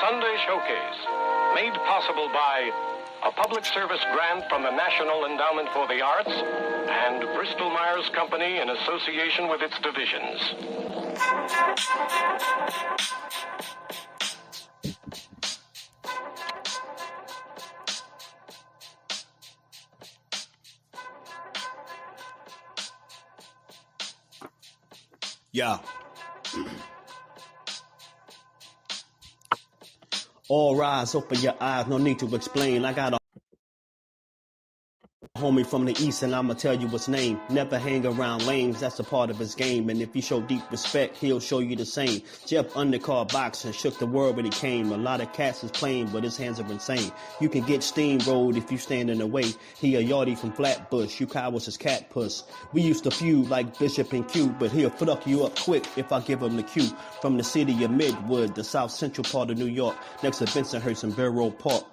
Sunday Showcase, made possible by a public service grant from the National Endowment for the Arts and Bristol Myers Company in association with its divisions. Yeah. All rise, open your eyes, no need to explain. I got a homie from the east and I'ma tell you his name. Never hang around lames, that's a part of his game. And if you show deep respect, he'll show you the same. Jeff undercard boxing, shook the world when he came. A lot of cats is playing, but his hands are insane. You can get steamrolled if you stand in the way. He a yardie from Flatbush, you cowards his cat puss. We used to feud like Bishop and Q, but he'll fuck you up quick if I give him the cue. From the city of Midwood, the south central part of New York, next to Bensonhurst and Barrow Park.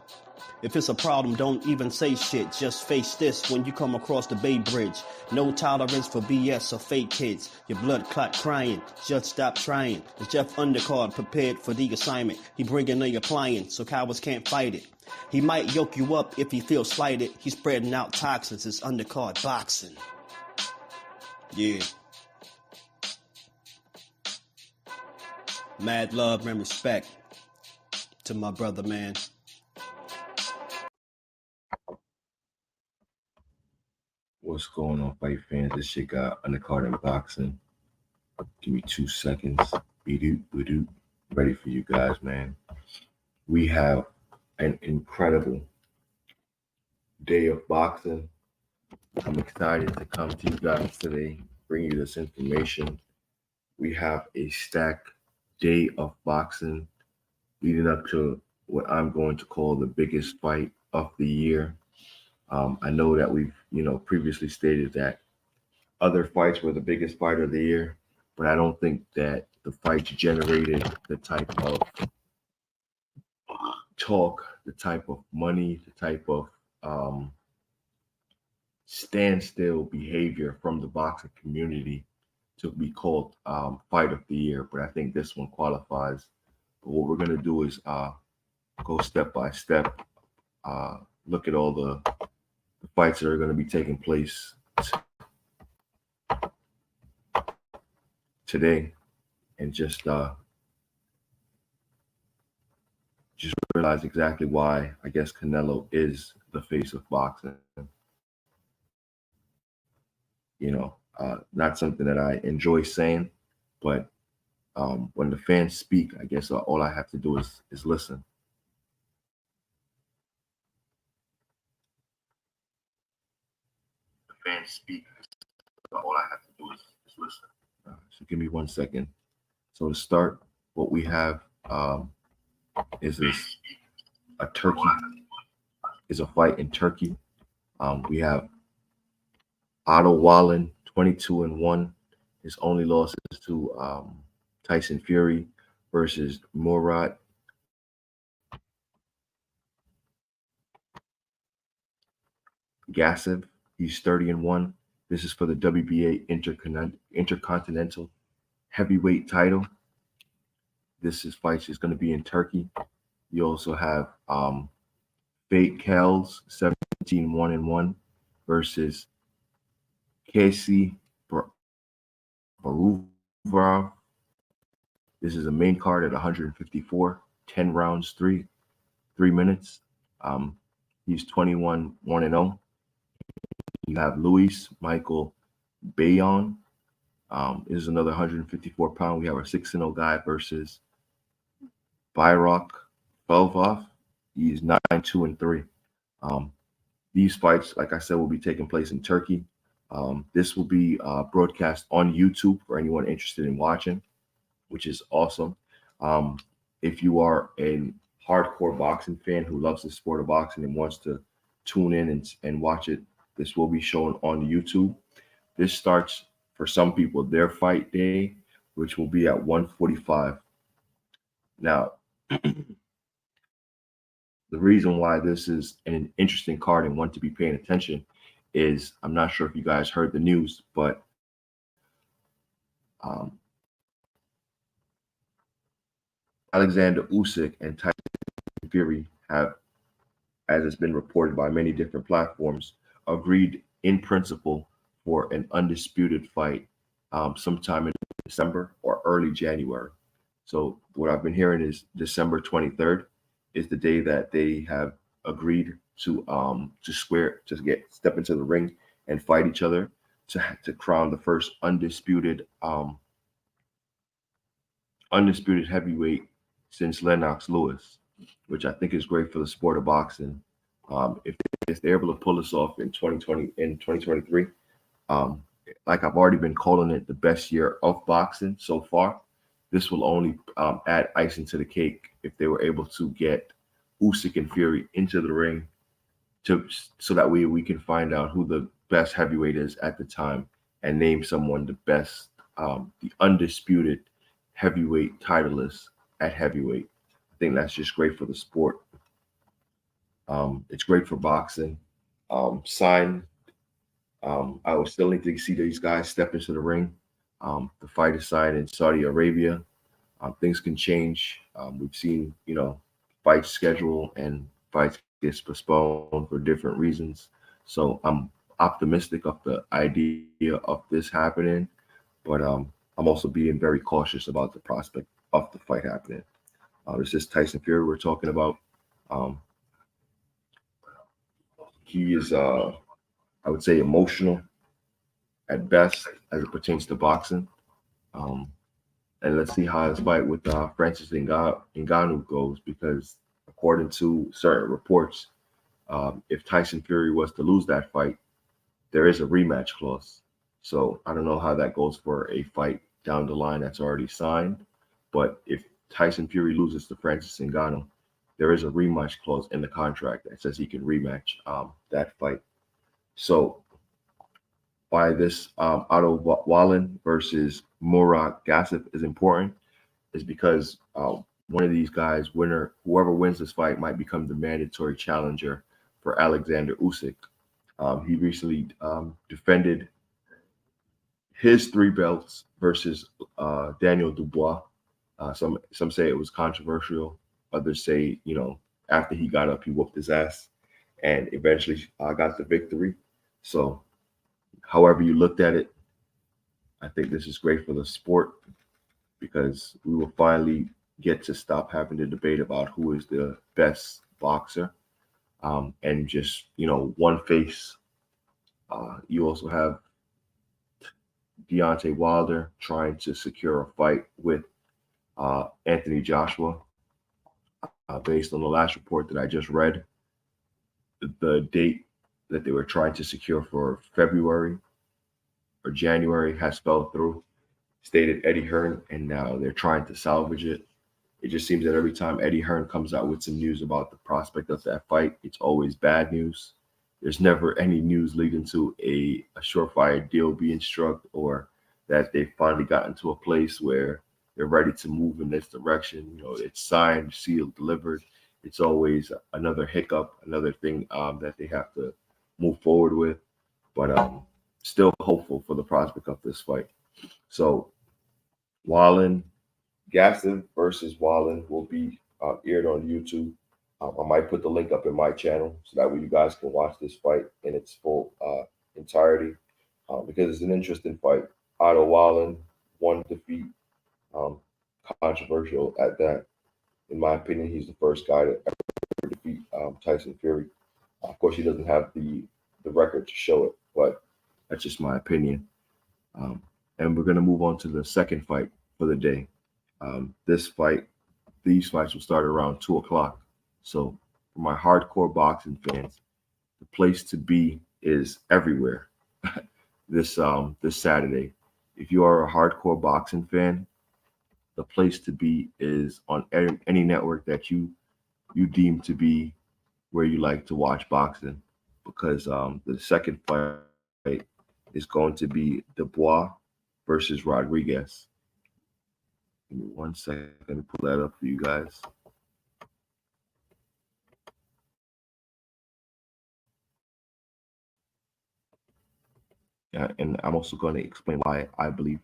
If it's a problem, don't even say shit. Just face this when you come across the Bay Bridge. No tolerance for BS or fake kids. Your blood clot crying. Just stop trying. The Jeff Undercard prepared for the assignment. He bringing the appliance so cowards can't fight it. He might yoke you up if he feels slighted. He's spreading out toxins. It's undercard boxing. Yeah. Mad love and respect to my brother, man. What's going on, fight fans? This shit got undercard in boxing. Give me 2 seconds. Be-doop. Ready for you guys, man. We have an incredible day of boxing. I'm excited to come to you guys today, bring you this information. We have a stacked day of boxing leading up to what I'm going to call the biggest fight of the year. I know that we've, previously stated that other fights were the biggest fight of the year, but I don't think that the fights generated the type of talk, the type of money, the type of standstill behavior from the boxing community to be called fight of the year. But I think this one qualifies. But what we're going to do is go step by step, look at all the fights that are going to be taking place today, and just realize exactly why I guess Canelo is the face of boxing. Not something that I enjoy saying, but when the fans speak, I guess all I have to do is listen. Fans speak, all I have to do is listen. So give me 1 second. So to start, what we have is a fight in Turkey. We have Otto Wallen, 22-1. His only loss is to Tyson Fury versus Murat Gasev. He's 30-1. This is for the WBA Intercontinental Heavyweight title. Fight is going to be in Turkey. You also have Fate Kells, 17-1 versus Casey Baruvarov. This is a main card at 154, 10 rounds, 3 minutes. He's 21-1-0. You have Luis Michael Bayon. Is another 154-pound. We have our 6-0 guy versus Byrok Belvov. He's 9-2-3. These fights, like I said, will be taking place in Turkey. This will be broadcast on YouTube for anyone interested in watching, which is awesome. If you are a hardcore boxing fan who loves the sport of boxing and wants to tune in and watch it, this will be shown on YouTube. This starts, for some people, their fight day, which will be at 1:45. Now, the reason why this is an interesting card and one to be paying attention is, I'm not sure if you guys heard the news, but Um, Alexander Usyk and Tyson Fury have, as it's been reported by many different platforms, agreed in principle for an undisputed fight sometime in December or early January. So what I've been hearing is December 23rd is the day that they have agreed to step into the ring and fight each other to crown the first undisputed heavyweight since Lennox Lewis, which I think is great for the sport of boxing. If they're able to pull this off in 2023, um, like I've already been calling it the best year of boxing so far, this will only add icing to the cake if they were able to get Usyk and Fury into the ring so that way we can find out who the best heavyweight is at the time and name someone the undisputed heavyweight titleist at heavyweight. I think that's just great for the sport. It's great for boxing. Sign. I would still need to see these guys step into the ring. The fight is signed in Saudi Arabia. Things can change. We've seen, fights schedule and fights get postponed for different reasons. So I'm optimistic of the idea of this happening, but I'm also being very cautious about the prospect of the fight happening. This is Tyson Fury we're talking about. Um, he is, I would say, emotional at best as it pertains to boxing. Um, and let's see how his fight with Francis Ngannou goes, because according to certain reports, if Tyson Fury was to lose that fight, there is a rematch clause. So I don't know how that goes for a fight down the line that's already signed. But if Tyson Fury loses to Francis Ngannou, there is a rematch clause in the contract that says he can rematch that fight. So why this Otto Wallin versus Murat Gassif is important is because one of these guys, whoever wins this fight, might become the mandatory challenger for Alexander Usyk. He recently defended his 3 belts versus Daniel Dubois. Some say it was controversial. Others say, after he got up, he whooped his ass and eventually got the victory. So, however you looked at it, I think this is great for the sport because we will finally get to stop having the debate about who is the best boxer and just, one face. You also have Deontay Wilder trying to secure a fight with Anthony Joshua. Based on the last report that I just read, the date that they were trying to secure for February or January has fell through, stated Eddie Hearn, and now they're trying to salvage it. It just seems that every time Eddie Hearn comes out with some news about the prospect of that fight, it's always bad news. There's never any news leading to a surefire deal being struck or that they've finally gotten to a place where they're ready to move in this direction. It's signed, sealed, delivered. It's always another hiccup, another thing that they have to move forward with. But still hopeful for the prospect of this fight. So Gaston versus Wallin will be aired on YouTube. I might put the link up in my channel so that way you guys can watch this fight in its full entirety because it's an interesting fight. Otto Wallin, one defeat, um, controversial at that. In my opinion, he's the first guy to ever defeat Tyson Fury. Of course, he doesn't have the record to show it, but that's just my opinion. And we're going to move on to the second fight for the day. These fights will start around 2:00. So for my hardcore boxing fans, the place to be is everywhere this Saturday. If you are a hardcore boxing fan, the place to be is on any network that you deem to be where you like to watch boxing, because the second fight is going to be Dubois versus Rodriguez. Give me 1 second to pull that up for you guys. And I'm also going to explain why I believe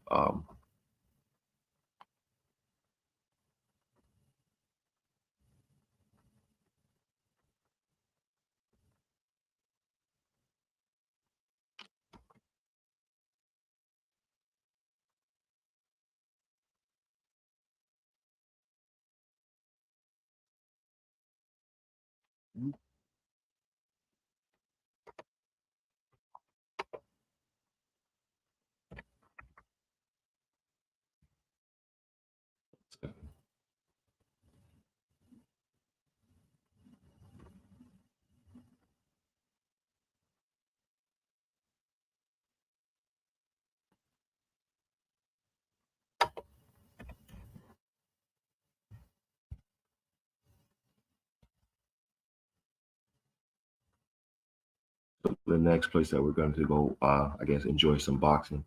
So the next place that we're going to go, I guess, enjoy some boxing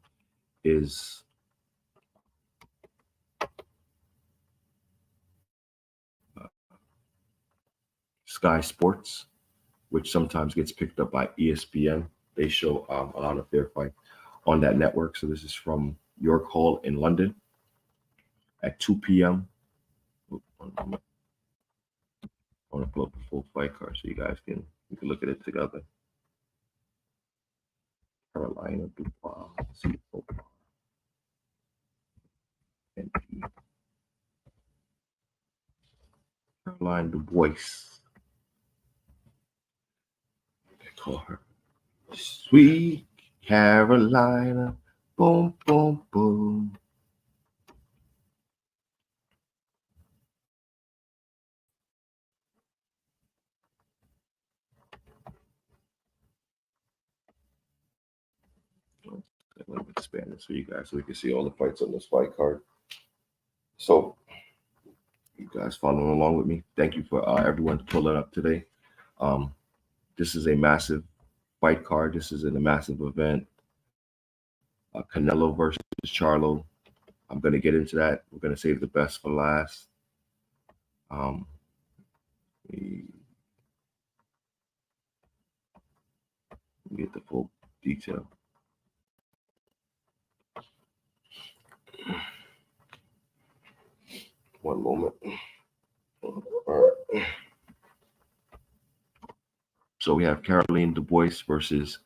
is Sky Sports, which sometimes gets picked up by ESPN. They show a lot of their fights on that network. So this is from York Hall in London at 2 p.m. I want to pull up the full fight card so you guys can look at it together. Carolina Dubois, Caroline Dubois. They call her Sweet Carolina. Boom, boom, boom. Let me expand this for you guys so we can see all the fights on this fight card. So, you guys following along with me. Thank you for everyone pulling up today. This is a massive fight card. This is in a massive event. Canelo versus Charlo. I'm going to get into that. We're going to save the best for last. Get the full detail. One moment. All right. So we have Caroline Dubois versus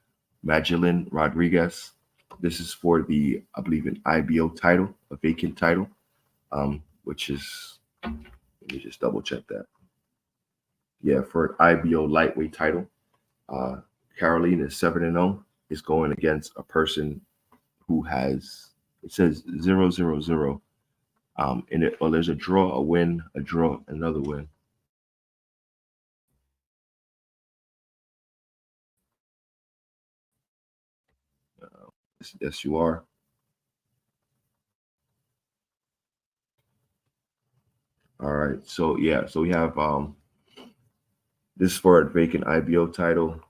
Magdalene Rodriguez. This is for the, I believe, an IBO title, a vacant title, which is, let me just double check that. Yeah, for an IBO lightweight title. Caroline is 7-0, is going against a person who has, it says 0-0-0. In it, well, there's a draw, a win, a draw, another win. Yes, you are. All right. So yeah, so we have this for a vacant IBO title.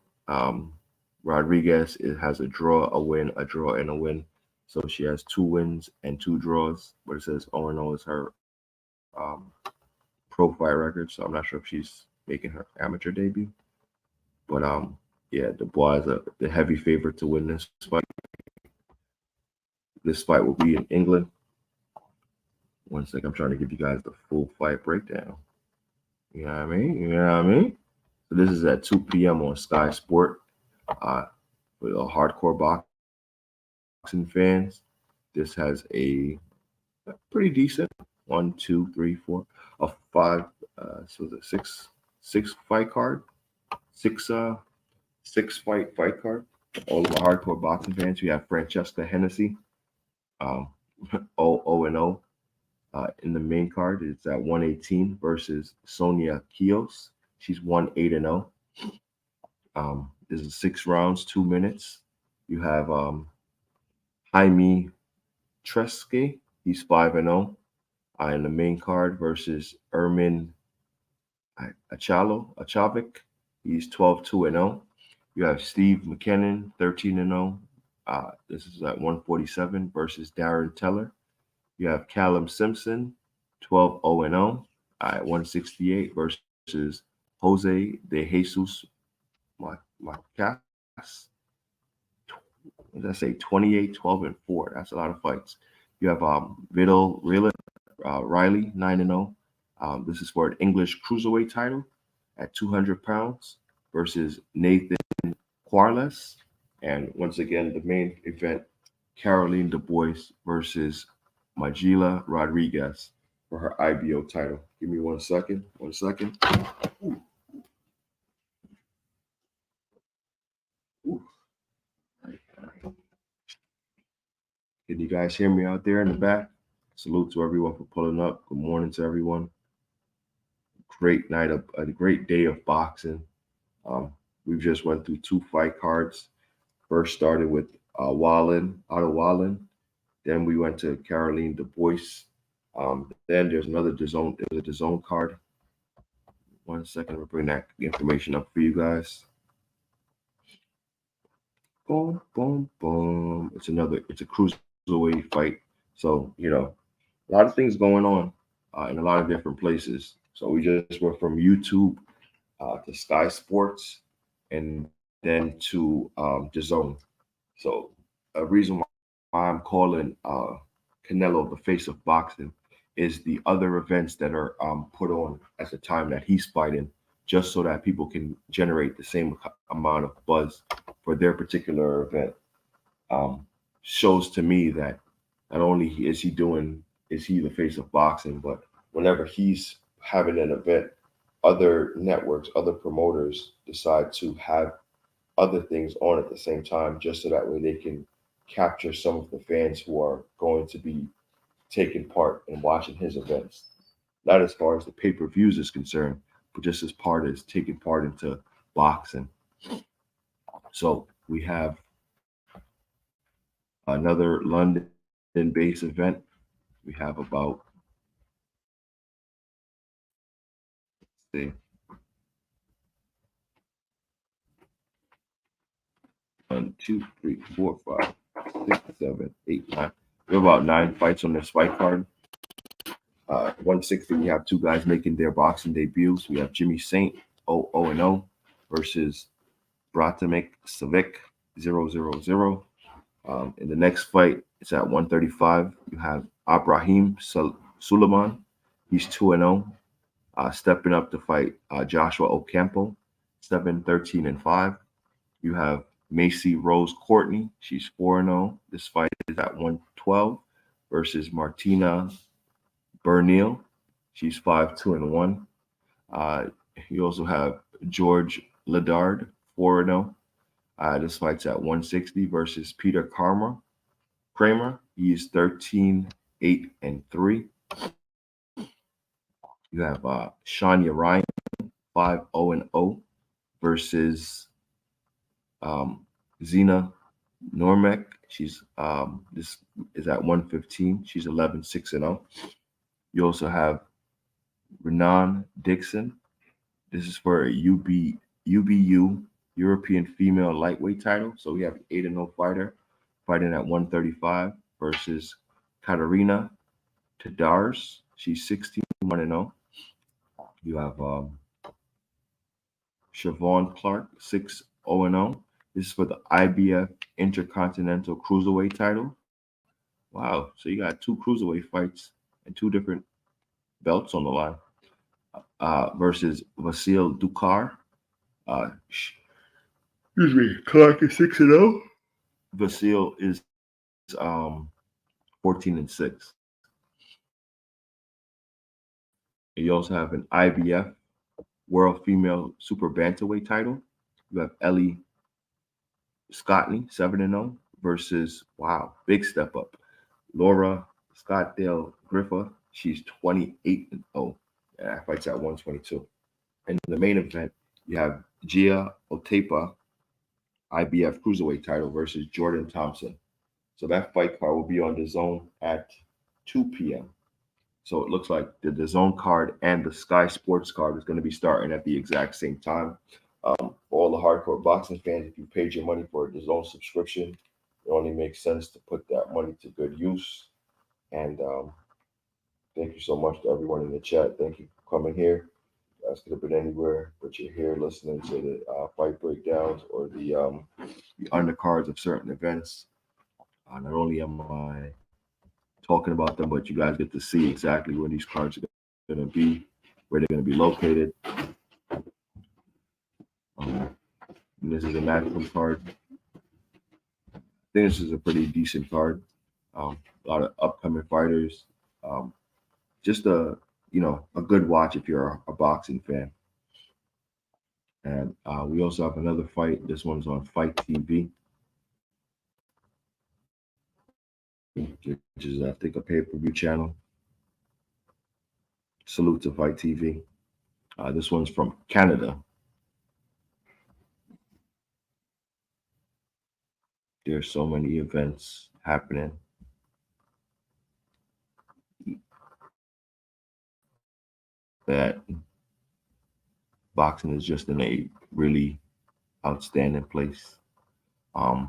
Rodriguez, it has a draw, a win, a draw, and a win. So she has 2 wins and 2 draws. But it says 0-0 is her pro fight record. So I'm not sure if she's making her amateur debut. But yeah, Dubois is the heavy favorite to win this fight. This fight will be in England. One sec, I'm trying to give you guys the full fight breakdown. You know what I mean? You know what I mean? So this is at 2 p.m. on Sky Sport. With a hardcore boxing fans, this has a pretty decent 1, 2, 3, 4, a 5. So the six fight card, six fight card. All of the hardcore boxing fans. We have Francesca Hennessy, 0-0. In the main card, it's at 118 versus Sonia Kios. She's 1-8-0. This is 6 rounds, 2 minutes. You have Jaime Treske. He's 5-0. In the main card versus Ermin Achavik. He's 12-2-0. You have Steve McKinnon, 13-0. This is at 147 versus Darren Teller. You have Callum Simpson, 12-0-0 at 168 versus Jose de Jesus Marcas. What did I say? 28-12-4. That's a lot of fights. You have Vidal Riley, 9-0. This is for an English cruiserweight title at 200 pounds versus Nathan Quarles. And once again, the main event, Caroline Dubois versus Magdalena Rodriguez for her IBO title. Give me 1 second. 1 second. Can you guys hear me out there in the back? Salute to everyone for pulling up. Good morning to everyone. Great night of a great day of boxing. Um, we've just went through 2 fight cards. First started with Otto Wallen. Then we went to Caroline Du Bois. Then there's another DAZN. There's a DAZN card. 1 second, we'll bring that information up for you guys. Boom, boom, boom. It's a cruiserweight fight. So, a lot of things going on in a lot of different places. So we just went from YouTube to Sky Sports and then to DAZN. So a reason why I'm calling Canelo the face of boxing is the other events that are put on at the time that he's fighting, just so that people can generate the same amount of buzz for their particular event. Shows to me that not only is he the face of boxing, but whenever he's having an event, other networks, other promoters decide to have other things on at the same time, just so that way they can capture some of the fans who are going to be taking part in watching his events. Not as far as the pay-per-views is concerned, but just as part as taking part into boxing. So we have another London-based event. We have about, let's see, 1, 2, 3, 4, 5, 6, 7, 8, 9. We have about 9 fights on this fight card. 160, we have 2 guys making their boxing debuts. We have Jimmy Saint, 0-0, versus Bratimir Savic, 0-0-0. In the next fight, it's at 135. You have Abraham Suleiman. He's 2-0. Stepping up to fight Joshua Ocampo, 7-13-5. You have Macy Rose Courtney. She's 4-0. This fight is at 112 versus Martina Bernil. She's 5-2-1. You also have George Ledard, 4-0. This fight's at 160 versus Peter Kramer. He's 13-8-3. You have Shania Ryan, 5-0-0 versus Zina Normek. She's this is at 115. She's 11-6-0. You also have Renan Dixon. This is for a UBU European female lightweight title. So we have an 8-0 fighter fighting at 135 versus Katarina Tadars. She's 16-1-0. You have Siobhan Clark, 6-0-0. This is for the IBF Intercontinental Cruiserweight title. Wow. So you got 2 cruiserweight fights and 2 different belts on the line. Versus Vasil Dukar. Excuse me, Clark is 6-0. Vasil is 14-6. You also have an IBF World Female Super Bantamweight title. You have Ellie Scottney, 7-0, versus, wow, big step up, Laura Scottdale Griffa. She's 28-0. And that fight's at 122. And in the main event, you have Gia Otepa, IBF Cruiserweight title, versus Jordan Thompson. So that fight card will be on DAZN at 2 p.m. So it looks like the DAZN card and the Sky Sports card is going to be starting at the exact same time. For all the hardcore boxing fans, if you paid your money for a DAZN subscription, it only makes sense to put that money to good use. And thank you so much to everyone in the chat. Thank you for coming here. You guys could have been anywhere, but you're here listening to the fight breakdowns or the undercards of certain events. Not only am I talking about them, but you guys get to see exactly where these cards are going to be, where they're going to be located. This is a matchroom card. I think this is a pretty decent card. A lot of upcoming fighters. Just a good watch if you're a boxing fan. And we also have another fight. This one's on Fight TV. which is I think a pay-per-view channel. Salute to Fight TV. This one's from Canada. There's so many events happening. That boxing is just in a really outstanding place. Not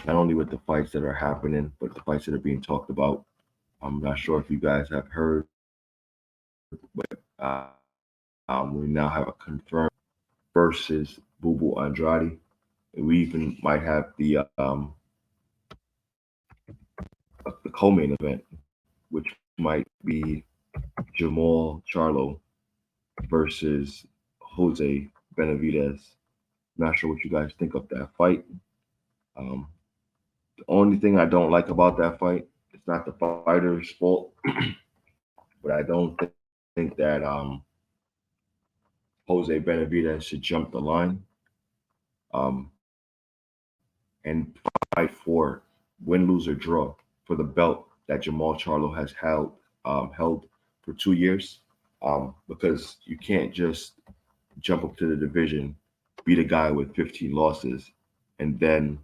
only with the fights that are happening, but the fights that are being talked about. I'm not sure if you guys have heard, but we now have a confirmed versus Bubu Andrade. And we even might have the co-main event, which might be Jamal Charlo versus Jose Benavidez. Not sure what you guys think of that fight. The only thing I don't like about that fight, it's not the fighter's fault, but I don't think that Jose Benavidez should jump the line um, and fight for win, lose, or draw for the belt that Jamal Charlo has held for 2 years. Because you can't just jump up to the division, beat a guy with 15 losses, and then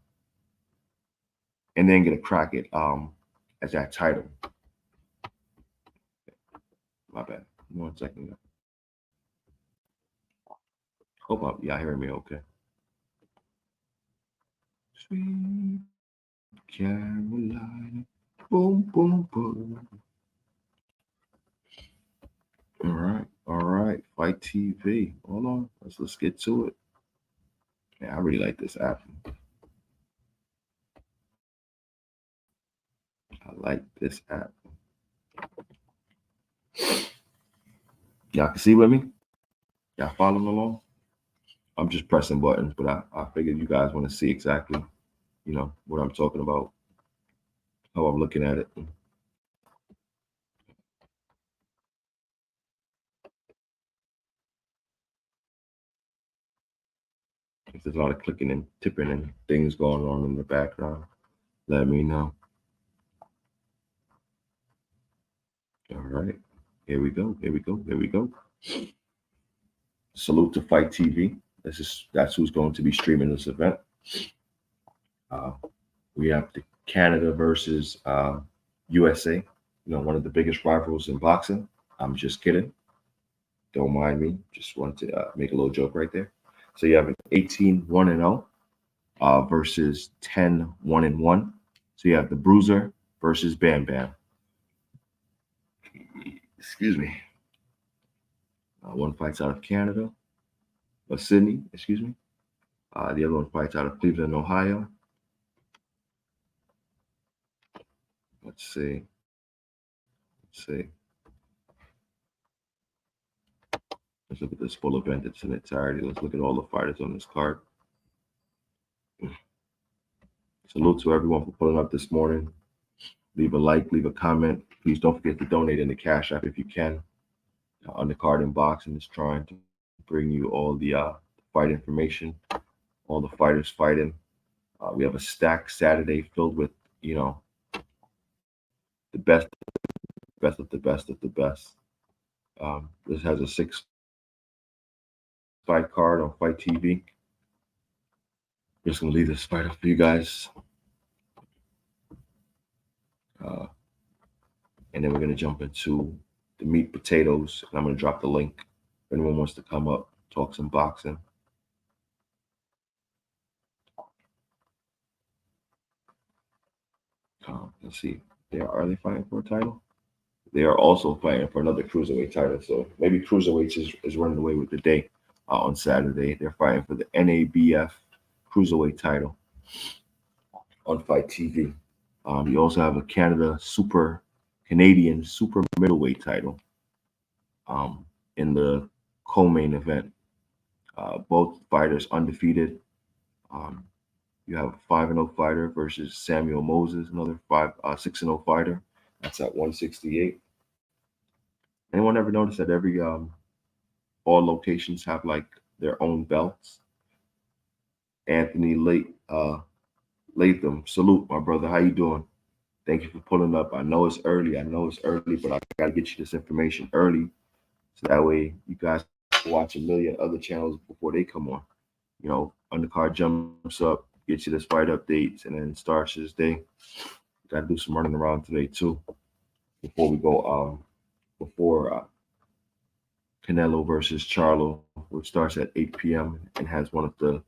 get a crack at that title. My bad. 1 second. Hope y'all hearing me okay. Sweet Carolina, boom, boom, boom. All right. Fight TV. Hold on. Let's get to it. Yeah, I really like this app. I like this app. Y'all can see with me? Y'all following along? I'm just pressing buttons, but I figured you guys want to see exactly, what I'm talking about, how I'm looking at it. If there's a lot of clicking and tipping and things going on in the background, let me know. All right. Here we go. Salute to Fight TV. That's who's going to be streaming this event. We have the Canada versus USA. One of the biggest rivals in boxing. I'm just kidding. Don't mind me. Just wanted to make a little joke right there. So you have an 18-1-0 versus 10-1-1. So you have the Bruiser versus Bam Bam. Excuse me. One fights out of Canada, Sydney, excuse me. The other one fights out of Cleveland, Ohio. Let's see. Let's look at this full event. It's in entirety. Let's look at all the fighters on this card. Salute to everyone for pulling up this morning. Leave a like, leave a comment. Please don't forget to donate in the Cash App if you can. Undercard Unboxing is trying to bring you all the fight information, all the fighters fighting. We have a stacked Saturday filled with, the best of the best of the best. This has a 6-fight card on Fight TV. Just gonna leave this fight up for you guys. And then we're gonna jump into the meat potatoes, and I'm gonna drop the link if anyone wants to come up, talk some boxing. Let's see. Are they fighting for a title? They are also fighting for another cruiserweight title. So maybe cruiserweights is running away with the day on Saturday. They're fighting for the NABF cruiserweight title on Fight TV. You also have a Canadian super middleweight title in the co-main event. Both fighters undefeated. You have a 5-0 fighter versus Samuel Moses, another 6-0 fighter. That's at 168. Anyone ever notice that every all locations have like their own belts? Anthony Latham, salute my brother. How you doing? Thank you for pulling up. I know it's early. But I got to get you this information early so that way you guys can watch a million other channels before they come on. Undercard jumps up, gets you this fight updates, and then starts this day. Got to do some running around today too before we go. Before Canelo versus Charlo, which starts at 8 p.m. and has one of the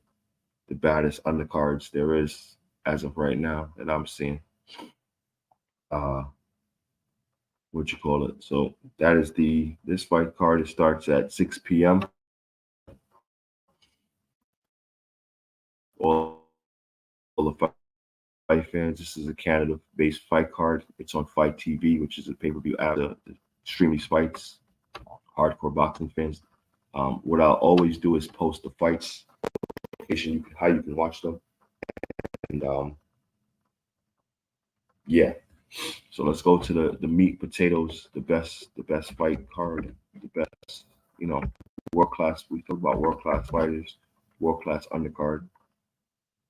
baddest undercards there is as of right now that I'm seeing. Uh, what you call it? So that is this fight card. It starts at 6 p.m. All the fight fans, this is a Canada-based fight card. It's on Fight TV, which is a pay-per-view app to stream these fights. Hardcore boxing fans. What I'll always do is post the fights, how you can watch them, and yeah. So let's go to the meat potatoes, the best fight card, the best, world class. We talk about world class fighters, world class undercard.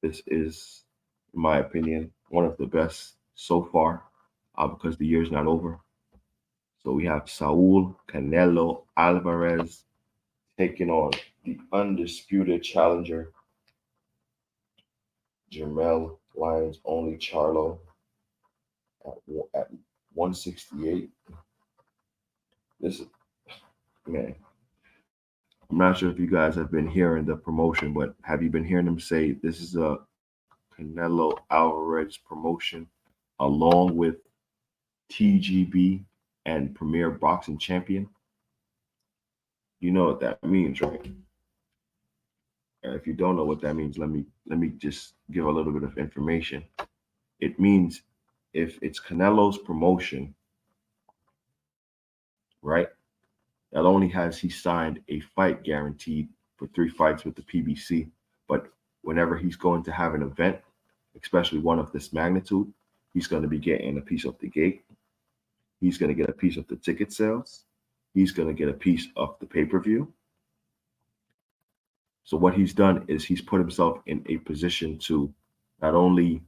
This is, in my opinion, one of the best so far, because the year's not over. So we have Saul Canelo Alvarez taking on the undisputed challenger, Jermell Lyons only Charlo at 168. This is, man, I'm not sure if you guys have been hearing the promotion, but have you been hearing them say this is a Canelo Alvarez promotion along with TGB and Premier Boxing Champion? You know what that means, right? If you don't know what that means, let me just give a little bit of information. It means if it's Canelo's promotion, right? Not only has he signed a fight guaranteed for 3 fights with the PBC, but whenever he's going to have an event, especially one of this magnitude, he's going to be getting a piece of the gate. He's going to get a piece of the ticket sales. He's going to get a piece of the pay-per-view. So what he's done is he's put himself in a position to not only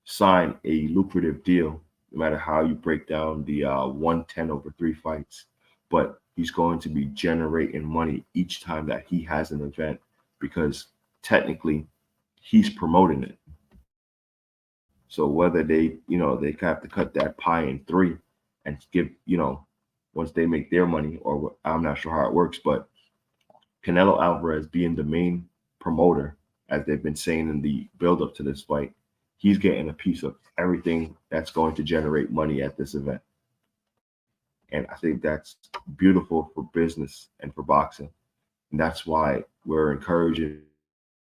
sign a lucrative deal, no matter how you break down the 110 over 3 fights, but he's going to be generating money each time that he has an event because technically he's promoting it. So whether they have to cut that pie in 3 and give, once they make their money, or I'm not sure how it works, but Canelo Alvarez being the main promoter, as they've been saying in the build up to this fight, he's getting a piece of everything that's going to generate money at this event. And I think that's beautiful for business and for boxing. And that's why we're encouraging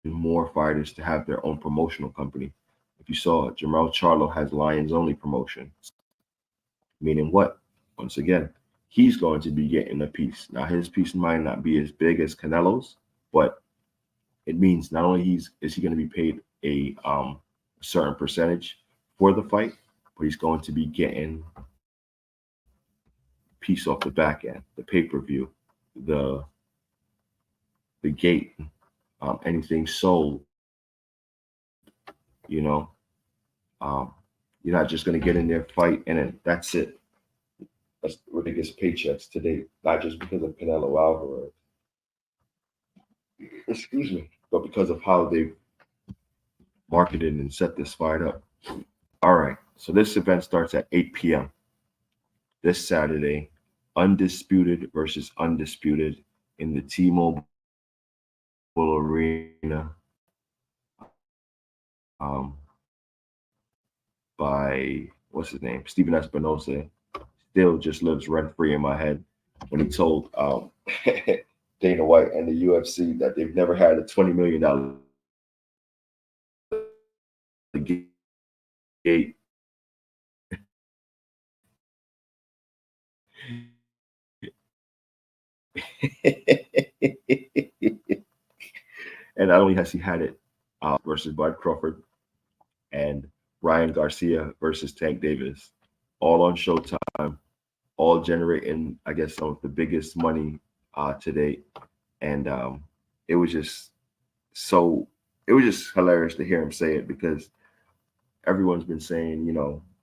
more fighters to have their own promotional company. If you saw, Jermell Charlo has Lions Only promotion. Meaning what? Once again, he's going to be getting a piece. Now, his piece might not be as big as Canelo's, but it means not only is he going to be paid a certain percentage for the fight, but he's going to be getting piece off the back end, the pay-per-view, the gate, anything sold. You're not just going to get in there, fight, and then that's it. That's the biggest paychecks today, not just because of Canelo Alvarez, excuse me, but because of how they've marketed and set this fight up. All right, so this event starts at 8 p.m. this Saturday, Undisputed versus Undisputed in the T-Mobile Arena. By what's his name, Steven Espinosa, still just lives rent free in my head when he told Dana White and the UFC that they've never had a $20 million gate. And not only has he had it versus Bud Crawford and Ryan Garcia versus Tank Davis, all on Showtime, all generating, I guess, some of the biggest money to date. And it was just hilarious to hear him say it because everyone's been saying,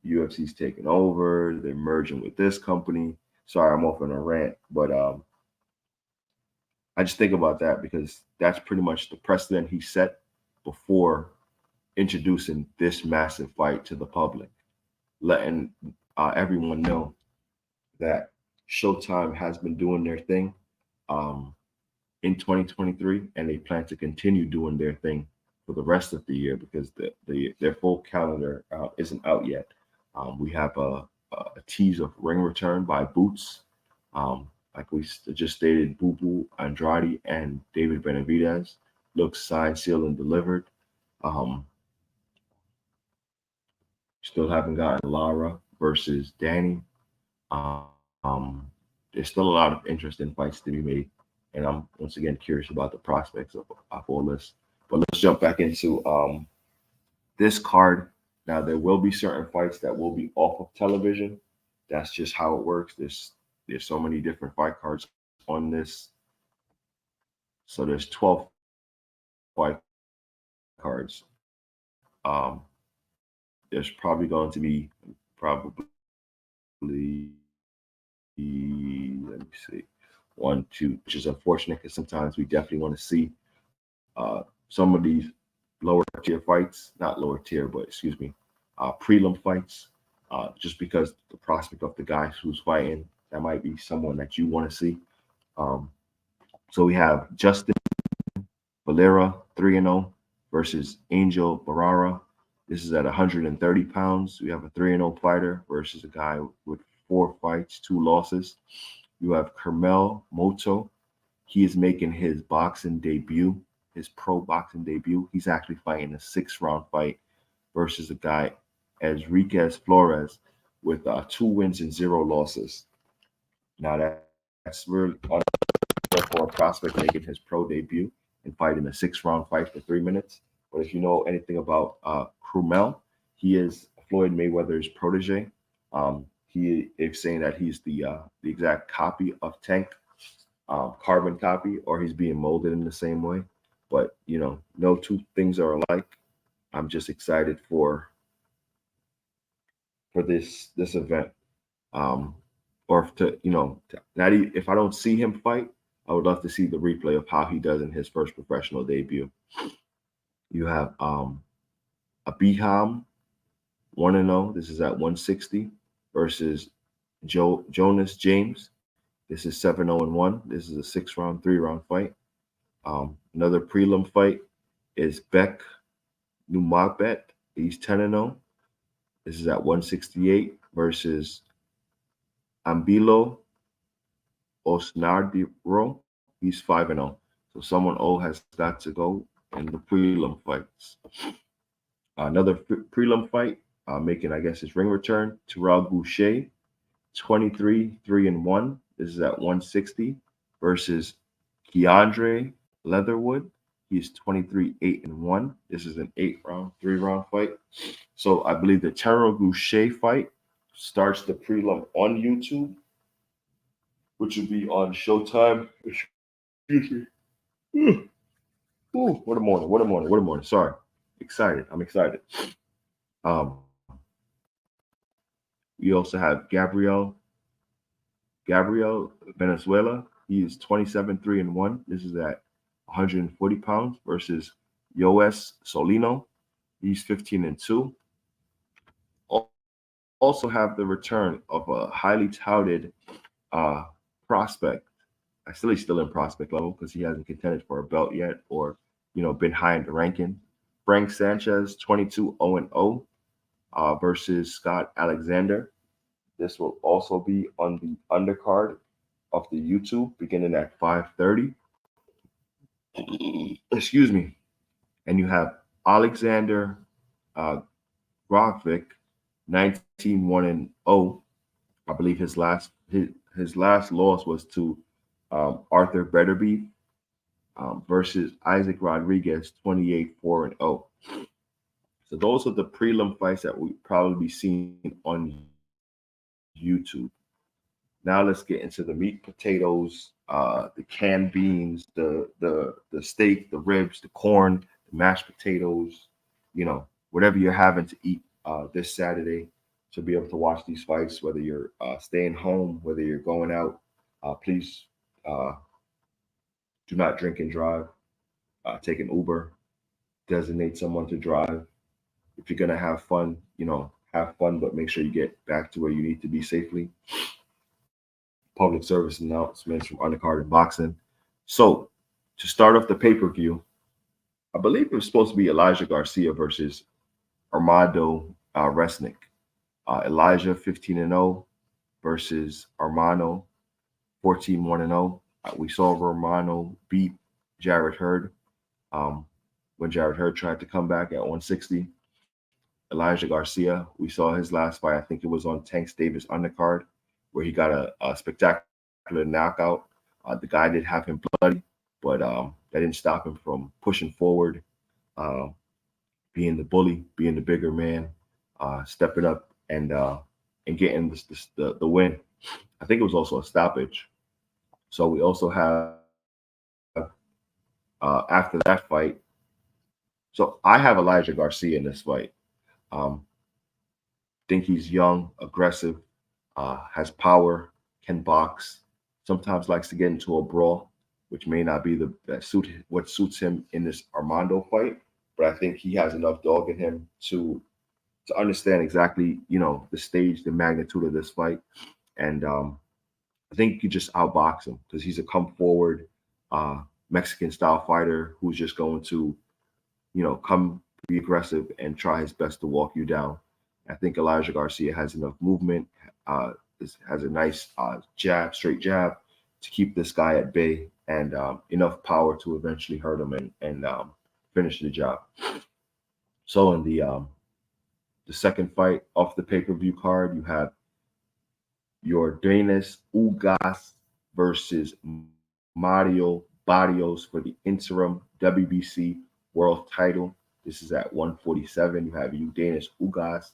UFC's taking over. They're merging with this company. Sorry, I'm off on a rant, but I just think about that because that's pretty much the precedent he set before introducing this massive fight to the public, letting everyone know that Showtime has been doing their thing um, in 2023, and they plan to continue doing their thing for the rest of the year because their full calendar isn't out yet. We have a tease of Ring Return by Boots. Like we just stated, Boo Boo Andrade and David Benavidez looks signed, sealed, and delivered. Um, Still haven't gotten Lara versus Danny. There's still a lot of interesting fights to be made, and I'm once again curious about the prospects of all this. But let's jump back into this card. Now there will be certain fights that will be off of television. That's just how it works. There's so many different fight cards on this. So there's 12 fight cards. There's probably going to be let me see, one, two, which is unfortunate because sometimes we definitely want to see some of these lower tier fights, not lower tier, but excuse me, prelim fights, just because the prospect of the guys who's fighting, that might be someone that you want to see. Um, so we have Justin Valera 3-0 versus Angel Barrera. This is at 130 pounds. We have a 3-0 fighter versus a guy with 4 fights, 2 losses. You have Carmel Moto. He is making his boxing debut, his pro boxing debut. He's actually fighting a 6-round fight versus a guy, Enriquez Flores, with 2 wins and 0 losses. Now that's really for a prospect making his pro debut and fighting a 6-round fight for 3 minutes. But if you know anything about Crumel, he is Floyd Mayweather's protege. He is saying that he's the exact copy of Tank, carbon copy, or he's being molded in the same way. But no two things are alike. I'm just excited for this event. Or to not even, if I don't see him fight, I would love to see the replay of how he does in his first professional debut. You have Abiham 1-0. This is at 160 versus Jonas James. This is 7-0-1. This is a 6-round, 3-round fight. Another prelim fight is Beck Numagbet. He's 10-0. This is at 168 versus Ambilo Osnardiro. He's 5-0. So someone has got to go in the prelim fights. Another prelim fight, making, I guess, his ring return, Terrell Boucher, 23-3-1. This is at 160 versus Keandre Leatherwood. He's 23-8-1. This is an 8-round, 3-round fight. So I believe the Terrell Boucher fight starts the prelim on YouTube, which will be on Showtime. Excuse me. Ooh, what a morning. Sorry. I'm excited. We also have Gabriel Venezuela. He is 27-3-1. This is at 140 pounds versus Yoes Solino. He's 15-2. Also have the return of a highly touted prospect. He's still in prospect level because he hasn't contended for a belt yet or been high in the ranking. Frank Sanchez, 22-0-0 versus Scott Alexander. This will also be on the undercard of the YouTube beginning at 5:30. Excuse me. And you have Alexander Gravik, 19-1-0. I believe his last loss was to Arthur Beterbiev versus Isaac Rodriguez, 28-4-0. So those are the prelim fights that we probably be seeing on YouTube. Now let's get into the meat potatoes, the canned beans, the steak, the ribs, the corn, the mashed potatoes, whatever you're having to eat this Saturday. to be able to watch these fights, whether you're staying home, whether you're going out. Please uh, do not drink and drive. Take an Uber. Designate someone to drive. If you're gonna have fun, have fun, but make sure you get back to where you need to be safely. Public service announcements from Undercard and Boxing. So, to start off the pay-per-view, I believe it was supposed to be Elijah Garcia versus Armando Resnick. Elijah 15-0 versus Armando 14-1-0. We saw Romano beat Jarrett Hurd when Jarrett Hurd tried to come back at 160. Elijah Garcia, we saw his last fight. I think it was on Tank Davis undercard, where he got a spectacular knockout. The guy did have him bloody, but that didn't stop him from pushing forward, uh, being the bully, being the bigger man, stepping up and getting the win. I think it was also a stoppage. So we also have after that fight. So I have Elijah Garcia in this fight. Um, think he's young, aggressive, has power, can box. Sometimes likes to get into a brawl, which may not be the that suit what suits him in this Armando fight. But I think he has enough dog in him to understand exactly the stage, the magnitude of this fight, and I think you could just outbox him because he's a come forward uh, Mexican style fighter who's just going to come be aggressive and try his best to walk you down. I think Elijah Garcia has enough movement, uh, has a nice jab, straight jab, to keep this guy at bay, and enough power to eventually hurt him and finish the job. So in the second fight off the pay-per-view card, you have your Danis Ugas versus Mario Barrios for the interim WBC world title. This is at 147. You have Danis Ugas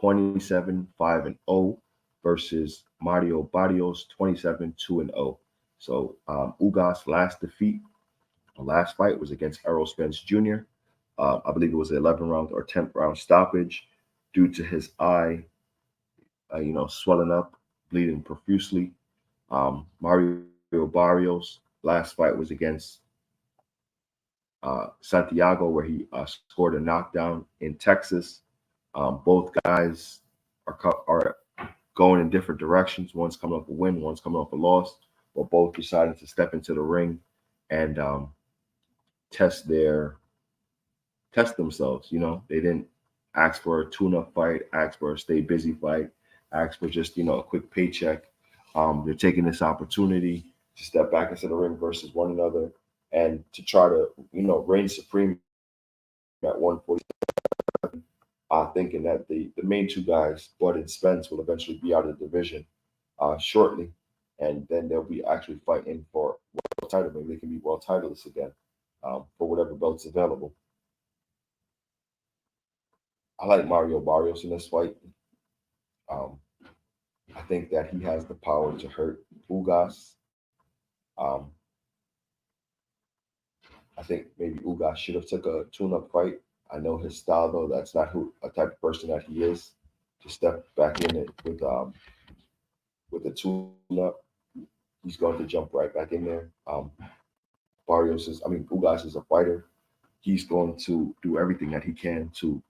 27-5-0 versus Mario Barrios 27-2-0. So Ugas' last defeat, the last fight was against Errol Spence Jr. I believe it was an 11 round or 10th round stoppage due to his eye, swelling up, bleeding profusely. Mario Barrios' last fight was against Santiago, where he scored a knockdown in Texas. Both guys are going in different directions. One's coming off a win, one's coming off a loss, but both decided to step into the ring and test test themselves. They didn't ask for a tune-up fight, ask for a stay busy fight, ask for just a quick paycheck. They're taking this opportunity to step back into the ring versus one another and to try to reign supreme at 147. Thinking that the main two guys, Bud and Spence, will eventually be out of the division shortly, and then they'll be actually fighting for world title. Maybe they can be world titleists again for whatever belt's available. I like Mario Barrios in this fight. Um, I think that he has the power to hurt Ugas. Um, I think maybe Ugas should have took a tune-up fight. I know his style though. That's not who a type of person that he is. To step back in it with a tune-up, he's going to jump right back in there. Ugas is a fighter. He's going to do everything that he can to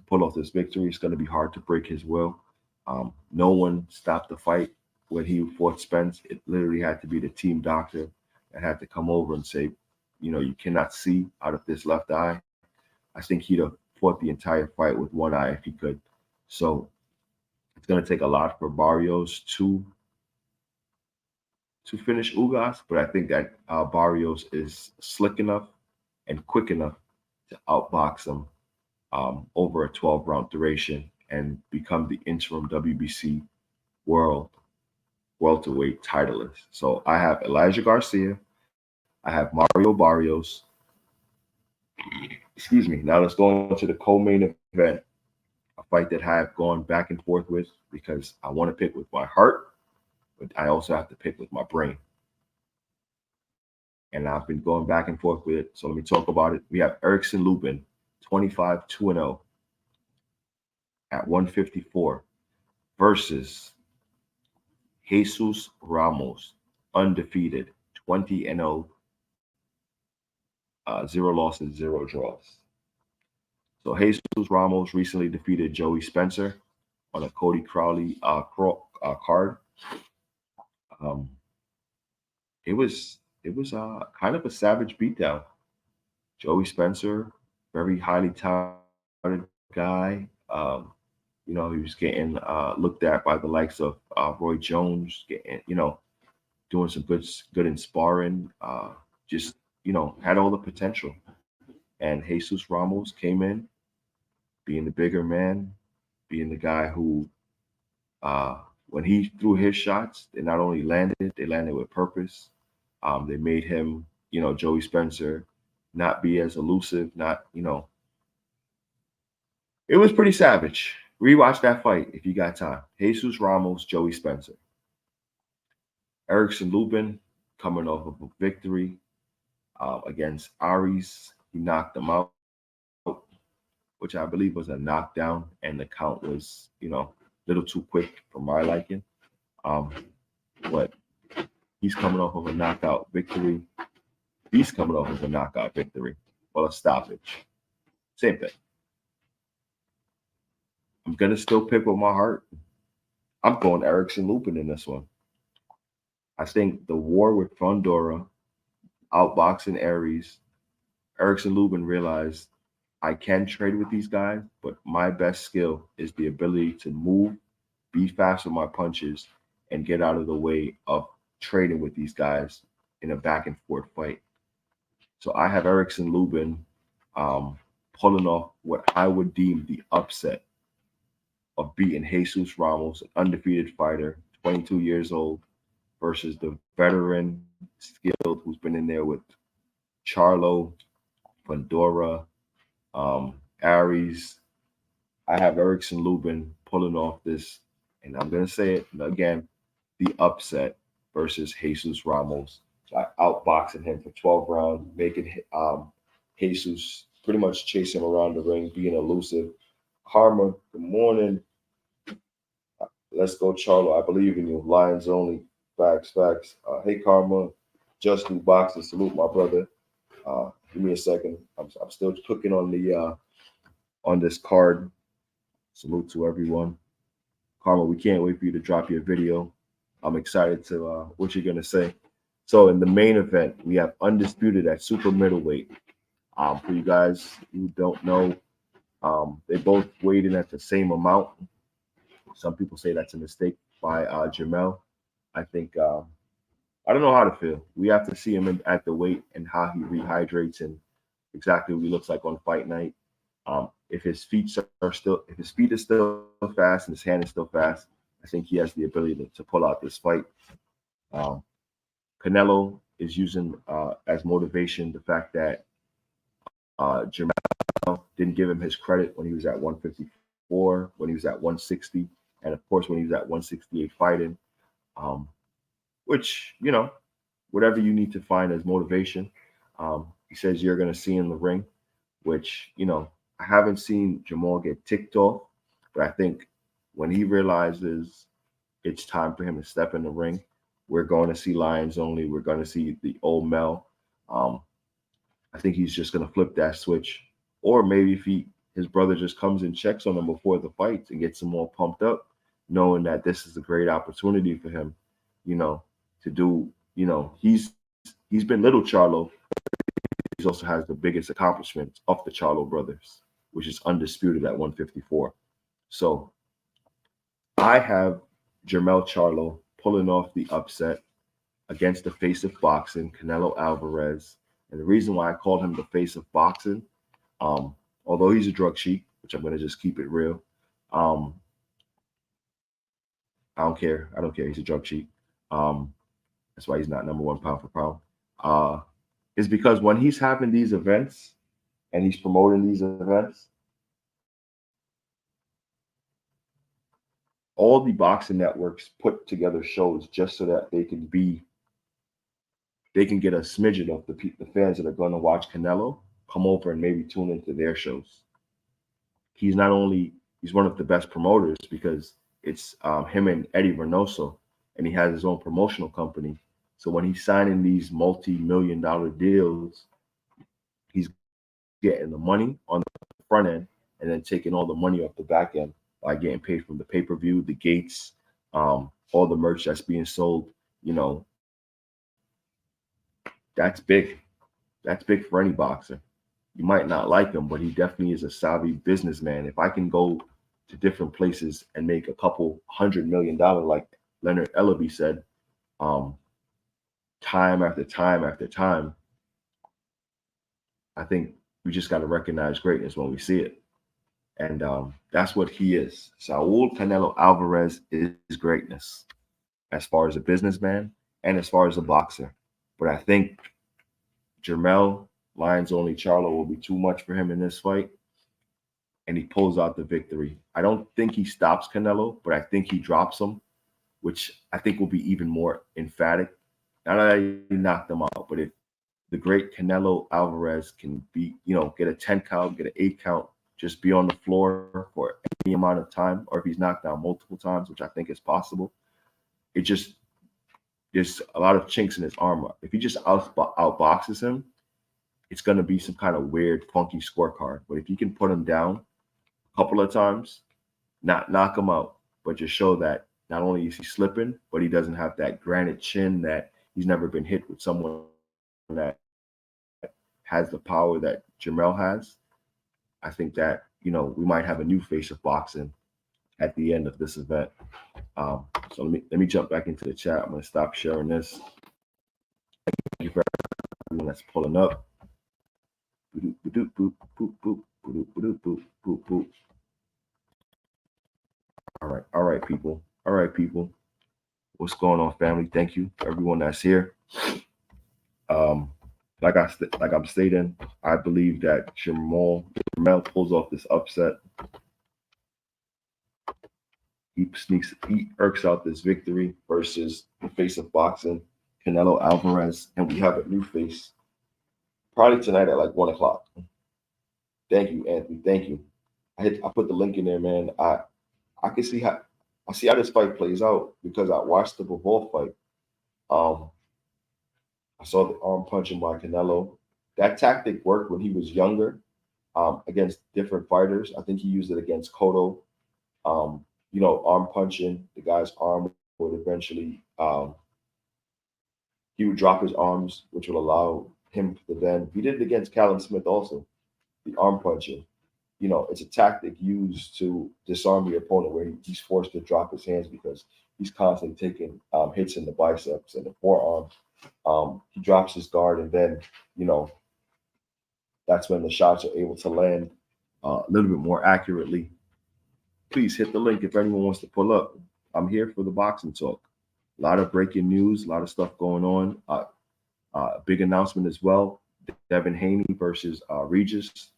pull off this victory. It's going to be hard to break his will. No one stopped the fight when he fought Spence. It literally had to be the team doctor that had to come over and say, you cannot see out of this left eye. I think he'd have fought the entire fight with one eye if he could. So it's going to take a lot for Barrios to finish Ugas, but I think that Barrios is slick enough and quick enough to outbox him over a 12-round duration and become the interim WBC world welterweight titleist. So I have Elijah Garcia, I have Mario Barrios. Excuse me. Now let's go on to the co-main event, a fight that I have gone back and forth with because I want to pick with my heart, but I also have to pick with my brain. And I've been going back and forth with it. So let me talk about it. We have Erickson Lubin, 25-2-0 at 154 versus Jesus Ramos, undefeated, 20-0, 0 losses, 0 draws. So Jesus Ramos recently defeated Joey Spencer on a Cody Crowley card. Um, it was kind of a savage beatdown. Joey Spencer, very highly touted guy. He was getting looked at by the likes of Roy Jones, getting doing some good in sparring. Just had all the potential. And Jesus Ramos came in being the bigger man, being the guy who, uh, when he threw his shots, they not only landed, they landed with purpose. They made him, Joey Spencer, not be as elusive, not, it was pretty savage. Rewatch that fight if you got time. Jesus Ramos, Joey Spencer. Erickson Lubin coming off of a victory against Aries. He knocked him out, which I believe was a knockdown, and the count was, a little too quick for my liking. Um, but he's coming off of a knockout victory. He's coming off of a knockout victory. Well, a stoppage. Same thing. I'm gonna still pick with my heart. I'm going Erickson Lubin in this one. I think the war with Fundora, outboxing Aries, Erickson Lubin realized I can trade with these guys, but my best skill is the ability to move, be fast with my punches, and get out of the way of trading with these guys in a back and forth fight. So I have Erickson Lubin um, pulling off what I would deem the upset of beating Jesus Ramos, an undefeated fighter, 22 years old, versus the veteran, skilled, who's been in there with Charlo, Fundora, Aries. I have Erickson Lubin pulling off this, and I'm going to say it again, the upset versus Jesus Ramos. So I outboxing him for 12 rounds, making Jesus pretty much chase him around the ring, being elusive. Karma, good morning. Let's go, Charlo. I believe in you. Lions only. Facts, facts. Hey, Karma. Just New Boxing. Salute, my brother. Give me a second. I'm still cooking on the on this card. Salute to everyone. Karma, we can't wait for you to drop your video. I'm excited to what you're gonna say. So in the main event, we have undisputed at super middleweight. For you guys who don't know, they both weighed in at the same amount. Some people say that's a mistake by Jamel. I think I don't know how to feel. We have to see him at the weight and how he rehydrates and exactly what he looks like on fight night. If his feet are still, if his feet is still fast and his hand is still fast, I think he has the ability to pull out this fight. Um, Canelo is using as motivation the fact that Jermell didn't give him his credit when he was at 154, when he was at 160, and of course when he was at 168 fighting. Um, which whatever you need to find as motivation. He says you're going to see in the ring, which I haven't seen Jamal get ticked off, but I think when he realizes it's time for him to step in the ring, we're going to see Lions only. We're going to see the old Mel. I think he's just going to flip that switch, or maybe if his brother just comes and checks on him before the fight and gets him all pumped up, knowing that this is a great opportunity for him, to do. He's been little Charlo. He also has the biggest accomplishments of the Charlo brothers, which is undisputed at 154. So I have Jermell Charlo pulling off the upset against the face of boxing, Canelo Alvarez. And the reason why I called him the face of boxing, although he's a drug cheat, which I'm going to just keep it real, I don't care. I don't care. He's a drug cheat. That's why he's not number one pound for pound. Is because when he's having these events and he's promoting these events, all the boxing networks put together shows just so that they can get a smidgen of the fans that are going to watch Canelo come over and maybe tune into their shows. He's not only he's one of the best promoters because it's him and Eddie Reynoso, and he has his own promotional company. So when he's signing these multi-million-dollar deals, he's getting the money on the front end and then taking all the money off the back end by getting paid from the pay-per-view, the gates, all the merch that's being sold. You know, that's big. That's big for any boxer. You might not like him, but he definitely is a savvy businessman. If I can go to different places and make a couple $100 million, like Leonard Ellaby said, um, time after time after time, I think we just got to recognize greatness when we see it. And that's what he is. Saul Canelo Alvarez is greatness as far as a businessman and as far as a boxer. But I think Jermell Lyons only Charlo will be too much for him in this fight, and he pulls out the victory. I don't think he stops Canelo, but I think he drops him, which I think will be even more emphatic. Not that he knocked him out, but if the great Canelo Alvarez can be, get a 10 count, get an 8 count, just be on the floor for any amount of time, or if he's knocked down multiple times, which I think is possible, it just there's a lot of chinks in his armor. If he just outboxes him, it's going to be some kind of weird, funky scorecard. But if you can put him down a couple of times, not knock him out, but just show that not only is he slipping, but he doesn't have that granite chin, that he's never been hit with someone that has the power that Jamel has. I think that, we might have a new face of boxing at the end of this event. So let me jump back into the chat. I'm gonna stop sharing this. Thank you for everyone that's pulling up. Boop, boop, boop, boop, boop, boop, boop, boop, boop, boop. All right, people. All right, people. What's going on, family? Thank you for everyone that's here. Um, like I'm stating, I believe that Jamel pulls off this upset. He irks out this victory versus the face of boxing, Canelo Alvarez, and we have a new face probably tonight at like 1 o'clock. Thank you, Anthony. Thank you. I put the link in there, man. I can see how this fight plays out because I watched the Bivol fight. Um, I saw the arm punching by Canelo. That tactic worked when he was younger, against different fighters. I think he used it against Cotto. Arm punching, the guy's arm would eventually, he would drop his arms, which would allow him to then, he did it against Callum Smith also, the arm punching. It's a tactic used to disarm the opponent where he's forced to drop his hands because he's constantly taking hits in the biceps and the forearm. He drops his guard, and then, that's when the shots are able to land a little bit more accurately. Please hit the link if anyone wants to pull up. I'm here for the boxing talk. A lot of breaking news, a lot of stuff going on. Big announcement as well. Devin Haney versus Regis.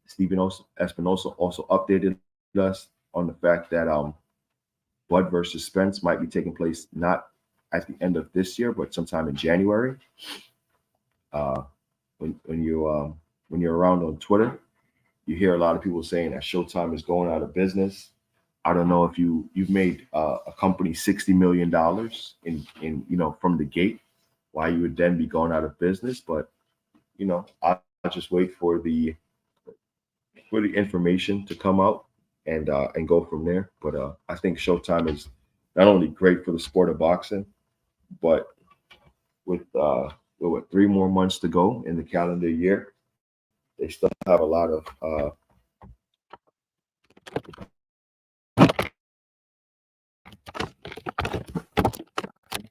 Stephen Espinosa also updated us on the fact that Bud versus Spence might be taking place not at the end of this year, but sometime in January. When you're around on Twitter, you hear a lot of people saying that Showtime is going out of business. I don't know if you've made a company $60 million in from the gate, why you would then be going out of business. But I'll just wait for the information to come out and go from there. But I think Showtime is not only great for the sport of boxing, but with 3 more months to go in the calendar year, they still have a lot of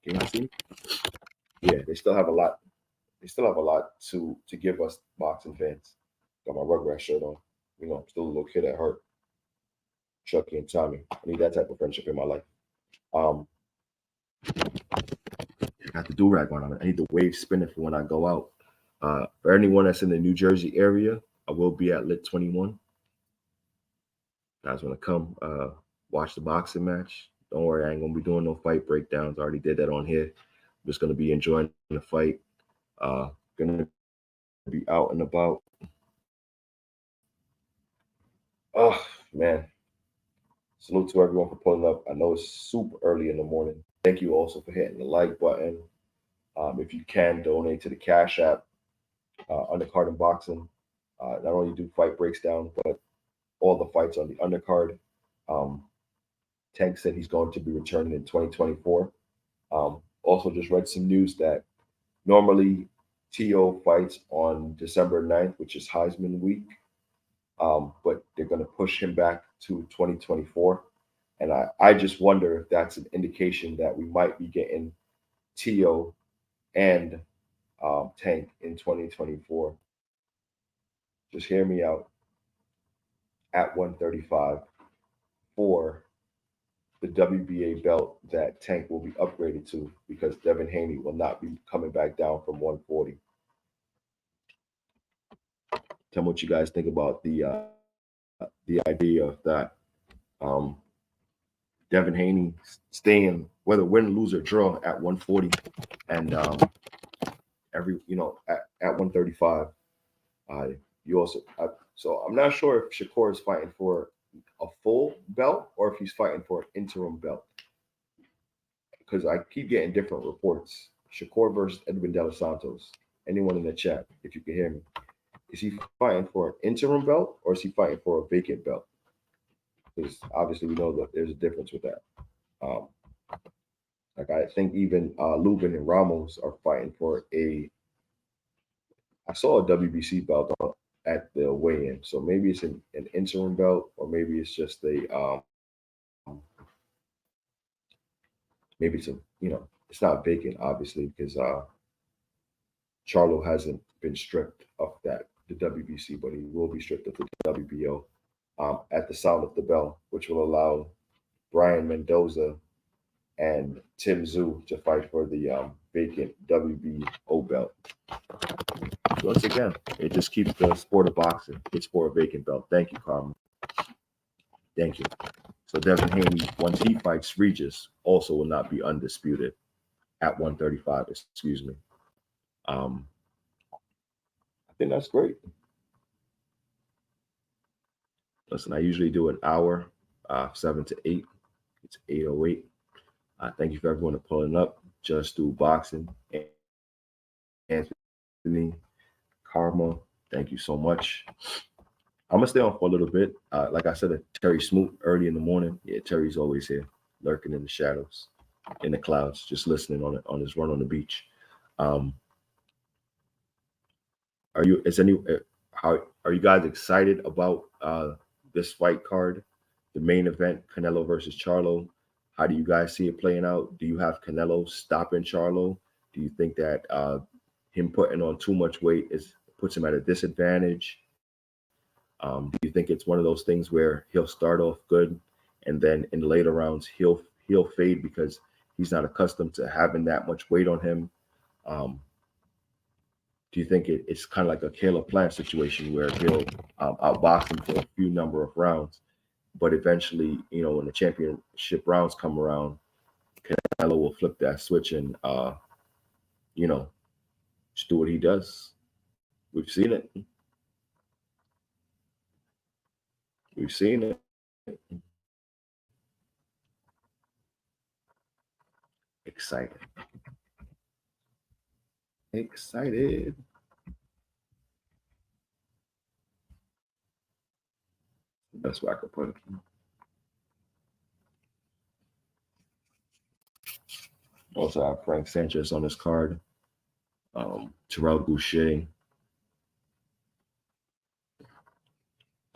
can you see? Yeah, they still have a lot. They still have a lot to give us boxing fans. Got my Rugrat shirt on. I'm still a little kid at heart. Chucky and Tommy. I need that type of friendship in my life. I got the do-rag on. I need the wave spinning for when I go out. For anyone that's in the New Jersey area, I will be at Lit 21. Guys want to come watch the boxing match? Don't worry, I ain't gonna be doing no fight breakdowns. I already did that on here. I'm just gonna be enjoying the fight. Gonna be out and about. Man, salute to everyone for pulling up. I know it's super early in the morning. Thank you also for hitting the like button. If you can, donate to the Cash App, Undercard Unboxing. Not only do fight breaks down, but all the fights on the undercard. Um, Tank said he's going to be returning in 2024. Also, just read some news that normally T.O. fights on December 9th, which is Heisman week, but they're going to push him back to 2024. And I just wonder if that's an indication that we might be getting T.O. and Tank in 2024. Just hear me out at 135 for the WBA belt that Tank will be upgraded to because Devin Haney will not be coming back down from 140. Tell me what you guys think about the idea of that. Um, Devin Haney staying, whether win, lose, or draw at 140, and at 135. You also so I'm not sure if Shakur is fighting for a full belt or if he's fighting for an interim belt because I keep getting different reports. Shakur versus Edwin De Los Santos. Anyone in the chat, if you can hear me, is he fighting for an interim belt or is he fighting for a vacant belt? Because obviously we know that there's a difference with that. Um, like I think even Lubin and Ramos are fighting for a. I saw a WBC belt at the weigh-in, so maybe it's an interim belt or maybe it's just maybe it's a it's not vacant obviously because Charlo hasn't been stripped of that the WBC, but he will be stripped of the WBO at the sound of the bell, which will allow Brian Mendoza and Tim Tszyu to fight for the vacant WBO belt. Once again, it just keeps the sport of boxing. It's for a vacant belt. Thank you, Carmen. Thank you. So Devin Haney, once he fights Regis, also will not be undisputed at 135. Excuse me. I think that's great. Listen, I usually do an hour, 7 to 8. It's 8:08. Thank you for everyone for pulling up. Just do boxing. Anthony, Karma, thank you so much. I'm gonna stay on for a little bit. Like I said, Terry Smoot early in the morning. Yeah, Terry's always here, lurking in the shadows, in the clouds, just listening on his run on the beach. Are you? How are you guys excited about this fight card, the main event, Canelo versus Charlo? How do you guys see it playing out? Do you have Canelo stopping Charlo? Do you think that him putting on too much weight puts him at a disadvantage? Do you think it's one of those things where he'll start off good and then in the later rounds he'll fade because he's not accustomed to having that much weight on him? Do you think it's kind of like a Caleb Plant situation where he'll outbox him for a few number of rounds, but eventually, when the championship rounds come around, Canelo will flip that switch and, just do what he does. We've seen it. We've seen it. Excited. Excited. That's where I could put it. Also have Frank Sanchez on his card. Terrell Boucher.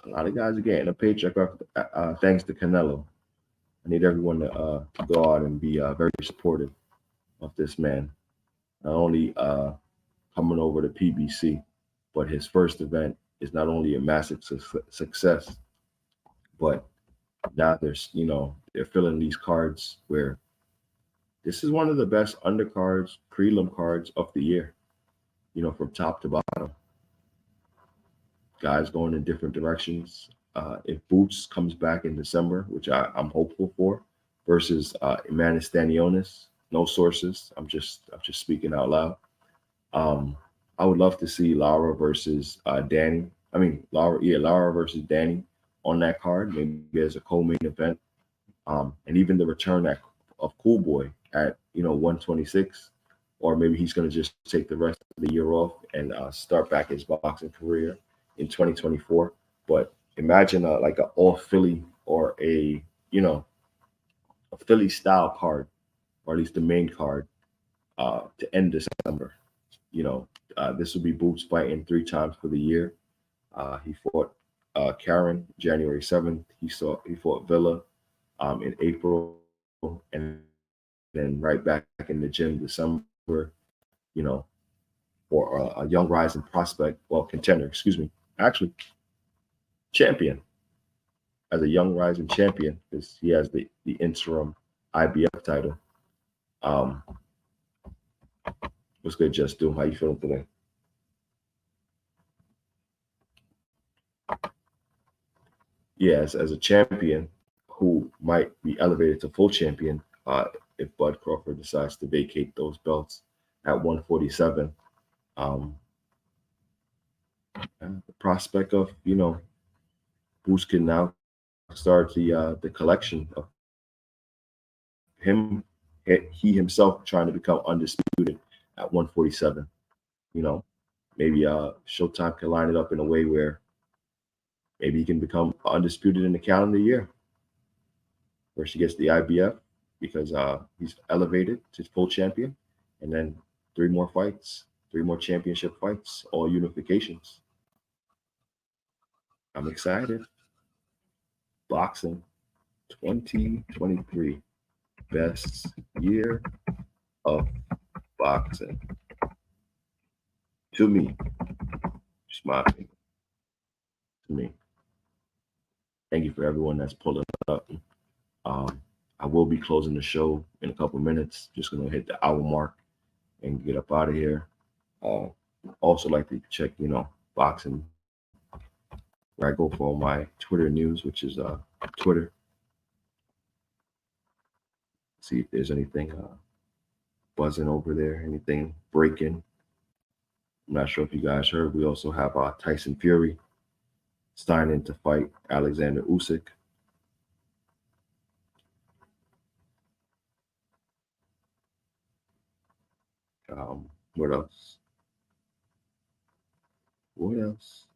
A lot of guys are getting a paycheck thanks to Canelo. I need everyone to go out and be very supportive of this man. Not only coming over to PBC, but his first event is not only a massive success, but now they're filling these cards where this is one of the best undercards, prelim cards of the year, from top to bottom. Guys going in different directions. If Boots comes back in December, which I'm hopeful for, versus Emanis Stanionis, no sources. I'm just speaking out loud. I would love to see Lara versus Danny. Lara versus Danny on that card, maybe as a co-main event, and even the return of Cool Boy at 126, or maybe he's going to just take the rest of the year off and start back his boxing career in 2024. But imagine like an all Philly or a Philly style card, or at least the main card, to end December. This will be Boots fighting 3 times for the year. He fought Karen January 7th. He fought Villa in April, and then right back in the gym December. You know, for a young rising prospect, contender, excuse me, actually champion, as a young rising champion, because he has the interim IBF title. What's good, Just Do? How you feeling today? Yeah, as a champion who might be elevated to full champion if Bud Crawford decides to vacate those belts at 147. The prospect of Boots can now start the collection of he himself trying to become undisputed at 147. Maybe Showtime can line it up in a way where maybe he can become undisputed in the calendar year, where she gets the IBF because he's elevated to full champion, and then 3 more fights, 3 more championship fights, all unifications. I'm excited. Boxing 2023, best year of boxing. To me, just my opinion. To me. Thank you for everyone that's pulling up. I will be closing the show in a couple minutes. Just gonna hit the hour mark and get up out of here. Also like to check, boxing, where I go for all my Twitter news, which is Twitter. See if there's anything buzzing over there, anything breaking. I'm not sure if you guys heard. We also have Tyson Fury signing to fight Alexander Usyk. What else? What else?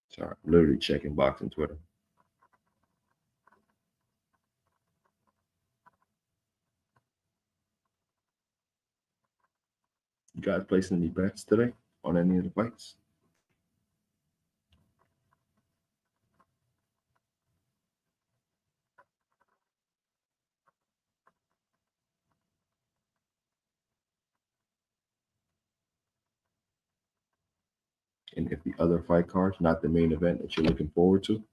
Sorry, I'm literally checking boxing Twitter. You guys placing any bets today on any of the fights? And if the other fight card's not the main event that you're looking forward to,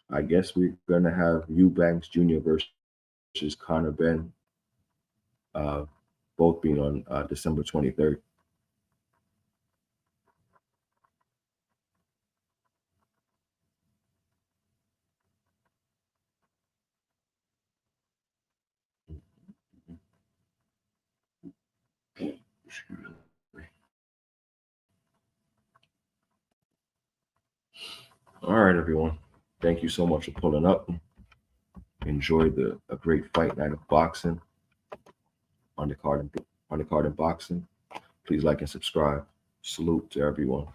I guess we're gonna have Eubanks Jr. versus Conor Benn, both being on December 23rd. All right, everyone. Thank you so much for pulling up. Enjoy a great fight night of boxing on the card and boxing. Please like and subscribe. Salute to everyone.